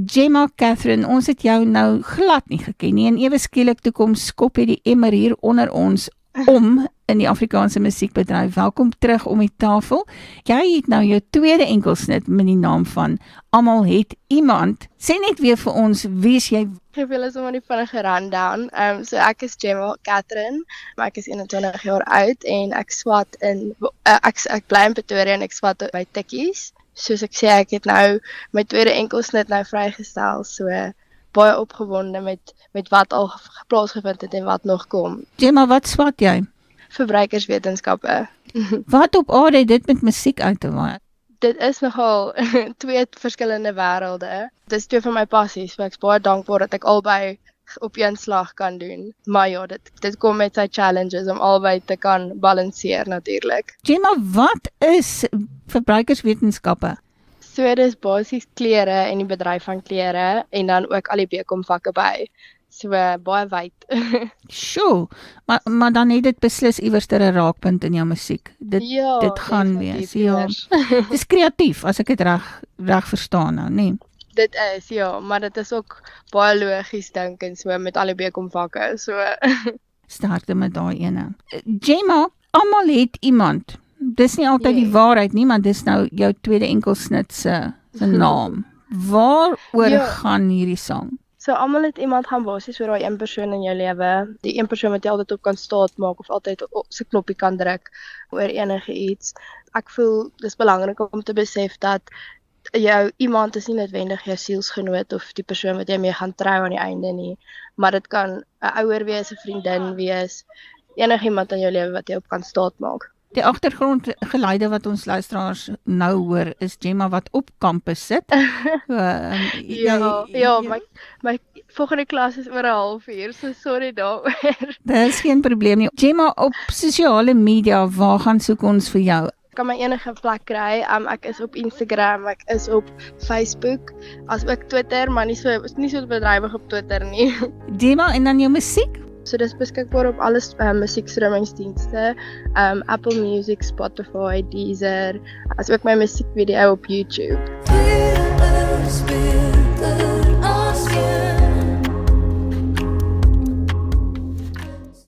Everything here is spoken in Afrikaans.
Gemma Catherine, ons het jou nou glad nie geken nie en ewe skielik toe kom skop jy die emmer hier onder ons om in die Afrikaanse musiekbedryf. Welkom terug om die tafel. Jy het nou jou tweede enkelsnit met die naam van Almal het iemand. Sê net weer vir ons, wie is jy? Ek wil sommer die vinnige rundown. So ek is Gemma Catherine, maar ek is 21 jaar oud en ek swat in ek bly in Pretoria en ek swat by Tikkies. Soos ek sê, ek het nou my tweede enkelsnit nou vrygestel, so baie opgewonde met wat al plaasgevind het en wat nog kom. Gemma, wat swat jy? Verbruikerswetenskappe. Wat op aarde het dit met musiek uit te waai? Dit is nogal twee verskillende wêrelde. Dit is twee van my passies, so ek is baie dankbaar dat ek albei op een slag kan doen. Maar ja, dit kom met sy challenges om albei te kan balanseer natuurlik. Gemma, wat is verbruikerswetenskappe? So dit is basies klere en die bedryf van klere en dan ook al die BCom vakke by. So baie wyd. Sjoe, maar dan het dit beslis iewers 'n raakpunt in jou musiek. Dit gaan wees. Ja. Dis kreatief as ek dit reg verstaan nou, nee. Dit is, ja, maar dit is ook baie logies dink en so met al die BCom vakke. So sterkte met daai ene. Gemma, almal het iemand. Dis nie altyd die waarheid nie, maar dis nou jou tweede enkelsnit se naam. Waaroor gaan hierdie sang? So almal het iemand gaan basies oor daai een persoon in jou lewe, die een persoon wat jy altyd op kan staat maak of altyd op sy knoppie kan druk oor enige iets. Ek voel dis belangrik om te besef dat jou iemand is nie noodwendig jou sielsgenoot of die persoon wat jy mee gaan trou aan die einde nie, maar dit kan 'n ouer wees, 'n vriendin wees, enigiemand in jou lewe wat jy op kan staat maak. Die agtergrondgeluide wat ons luisteraars nou hoor, is Gemma wat op kampus sit. My volgende klas is oor 'n halfuur, so sorry daaroor. Dis geen probleem nie. Gemma, op sosiale media, waar gaan soek ons vir jou? Kan my enige plek kry. Ek is op Instagram, ek is op Facebook, as ook Twitter, maar nie so bedrywig op Twitter nie. Gemma, en dan jou musiek? So dis beskikbaar op alle musiekstreamingsdienste, Apple Music, Spotify, Deezer, as ook my musiekvideo op YouTube.